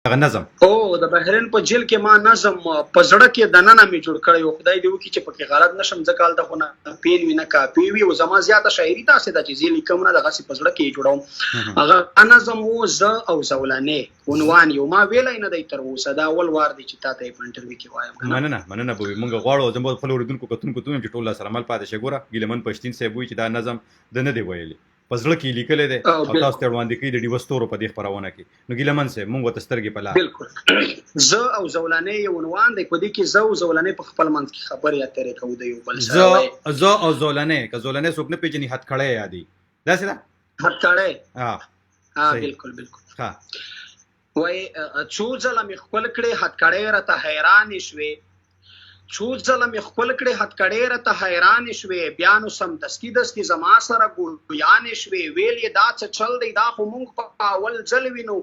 هغه نظم د بحرین په جیل کې ما نظم په زړه کې دننه می جوړ کړی او خدای دې وکړي چې پکې غلط نشم ځکه هلته خو نه پین وي نه کاپي وي او زما زیاته شاعري داسې ده چې زه لیکم نه دغسې په زړه کې یې جوړوم هغه نظم و زه او زولنې عنوان یو ما ویلی نه دی تر اوسه دا اول وار دی چې تا ته یې په انټرویو کې وایم مننه به وي موږ غواړو زموږ خپلو اورېدونکو کتونکو ته ووایم چې ټول سره مل پاتې شي ګوره ګیلمن پښتین صاحب وایي چې دا نظم ده نه دی ویلی په زړه کې لیکلی دی او تاسو ته وړاندې کوي د ډیوه ستورو په دې خپرونه کې نو ګیلمن صاحب موږ ورته سترګې په لار بالکل زه او زولنې یو عنوان دی په دې کې زه او زولنې په خپل منځ کې خبرې اترې کوو د یو بل سره زه او زولنې که زولنې څوک نه پېژني هتکړی یادي داسې ده هتکړی بالکل ها وای څو ځله مې خپل کړې هتکړی راته حیرانې شوې څو ځله مې خپل کړې هتکړې راته حیرانې شوې بیا نو سمدستي زما سره ګویانې شوې ویل یې دا څه چل دی دا خو مونږ په اول ځل وینو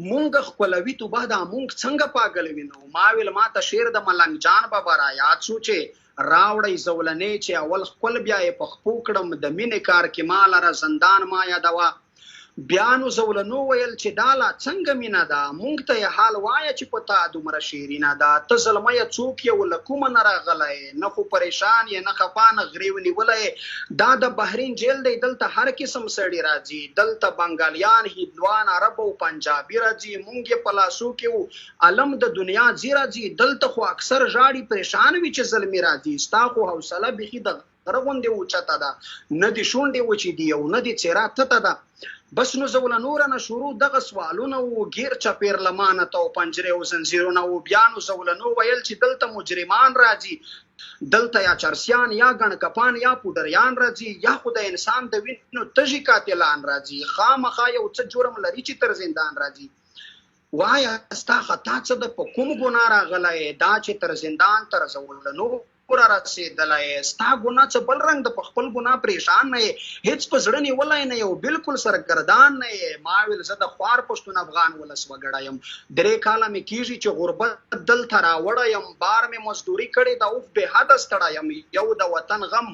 مونږ خپلوي تو به دا مونږ څنګه پاگل وینو ما ویل ما ته شعر د ملنګ جان بابا را یاد شو چې راوړی زولنې چې اول خپل بیا یې په خپو کړم د مینې کار کې ما لره زندان ما یادوه بیا نو زولنو ویل چې دا لا څنګه مینه ده مونږ ته یې حال وایه چې په تا دومره شیرینه ده ته زلمیه څوک یې له کومه نه راغلی نه خو پریشان یې نه خفا نه غریو نیولی دا د بحرین جیل دی دلته هر قسم سړي راځي دلته بنګالیان هندوان عرب او پنجابي راځي مونږ یې په لاسو کې وو علم د دنیا ځي راځي دلته خو اکثر ژاړي پریشان وي چې زلمي راځي ستا خو حوصله بیخي د غره غوندې اوچته ده نه دې شونډې وچې دي او نه دې څېره تته ده بس نو زولنو رانه شروع دغه سوالونه و غیر چپیر لمانه ته او پنجرې او زنځیرونه و بیا نو زولنو ویل چې دلته مجرمان راځي دلته یا چرسیان یا ګڼکپان یا پوډریان راځي یا خو د انسان د وینو تږي قاتلان راځي خامخا یو څه جرم لري چې تر زندان راځي وایه ستا خطا څه ده په کوم ګناه راغلی دا چې تر زندان تر زولنو پورا رسېدلی ستا ګناه څه بل رنګ د په خپل ګناه پریشان نه یې هېڅ په زړه نیولی نه یې او بلکل سرګردان نه یې ما ویل زه د خوار پښتون افغان ولس وګړی یم 3 کاله مې کېږي چې غربت دلته راوړی یم بار مې مزدوري کړې ده اوف بې حده ستړی یم یو د وطن غم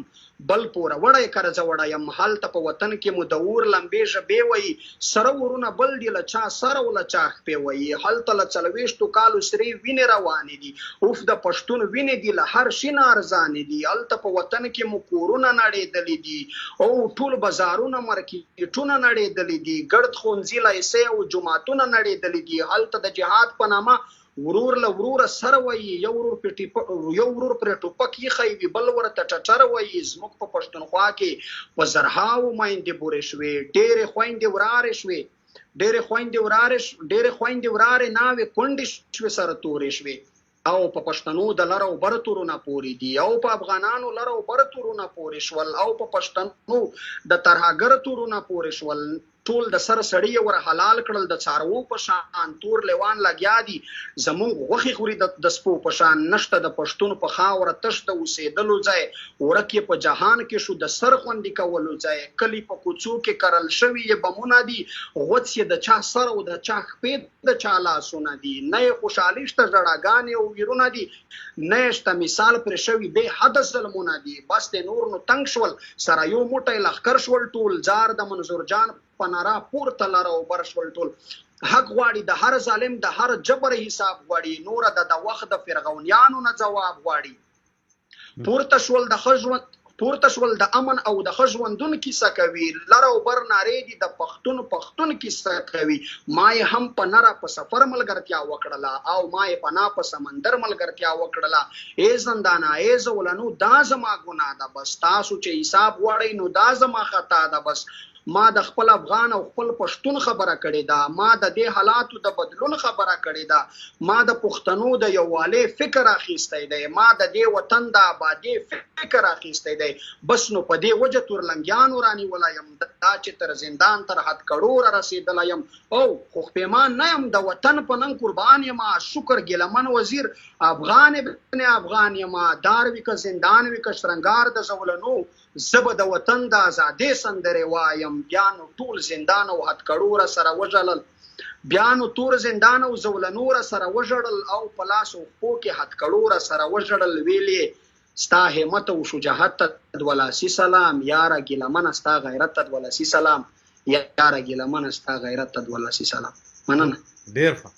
بل پوره وړی کرزه وړی یم هلته په وطن کې مو د اور لمبې ژبې وایي سره ورونه بل دي له چا سره او له چا خپې وایي هلته له 40 کالو سرې وینې روانې دي اوف د پښتون وینې دي له هر شي نه ارزانې دي هلته په وطن کې مو کورونه نړېدلي دي او ټول بازارونه مارکیټونه نړېدلي دي ګرد ښوونځي لیسې او جوماتونه نړېدلي دي هلته د جهاد په نامه ورور له وروره سره وایي یو ورور پرې ټوپک ایښی وي بل ورته ټټر وایي زموږ په پښتونخوا کې په زرهاوو میندې بورې شوې ډېرې خویندې ورارې ناوې کونډې شوې سره تورې شوې او په پښتنو د لر او بر تورونه پورې دي او په افغانانو لر او بر تورونه پورې شول او په پښتنو د ترهګر تورونه پورې شول ټول د سر سړی ور حلال کړل د څاروو په شان تور لیوان لګیا دي زمونږ غوښې خوري د سپو په شان نشته د پښتون په خاوره تش د اوسېدلو ځای ورکې په جهان کې شو د سر خوندې کولو ځای کلی په کوڅو کې کرل شوي یې بمونه دي غوڅ یې د چا سر او د چا خپې د چا لاسونه دي نه یې خوشحالي شته ژړاګانې او ویرونه دي نه یې شته مثال پرې شوي بې حده ظلمونه دي بس د نور نو تنګ شول سره یو موټی لښکر شول ټول زار د منظور جان پنارا پورته لره او بر شول ټول حق غواړي د هر ظالم د هر جبر حساب غواړي نور د وخت د فرعونیانو نه جواب غواړي پورته شول د امن او د ښه ژوندون کیسه کوي لر او بر نارې دي د پښتون کیسه کوي ما یې هم په نره په سفر ملګرتیا وکړله او ما یې په نا په سمندر ملګرتیا وکړله ای زندانه ای زولنو دا زما ګناه ده بس تاسو چې حساب غواړئ نو دا زما خطا ده بس ما د خپل افغان او خپل پښتون خبره کړې ده ما د دې حالاتو د بدلون خبره کړې ده ما د پښتنو د یووالي فکر اخیستی دی ما د دې وطن د آبادي فکر اخیستی دی بس نو په دې وجه تورلنګیانو رانیولی یم دا چې تر زندان تر هتکړو رسېدلی یم او خو پېمان نه یم د وطن په ننګ قربان یم شکر ګیلمن وزیر افغان ابن افغان یم دار وي که زندان وي که شرنګار د زولنو زه به د وطن د ازادۍ سندرې وایم بیا نو ټول زندان او هتکړو را سره وژړل بیا نو تور زندان او زولنو را سره وژړل او په لاس او پښو کې هتکړو را سره وژړل ویلې ستا همت او شجاعت ته دولاسي سلام یاره ګیلمنه ستا غیرت ته دولاسي سلام یاره ګیلمنه ستا غیرت ته دولاسي سلام مننه ډېر ښه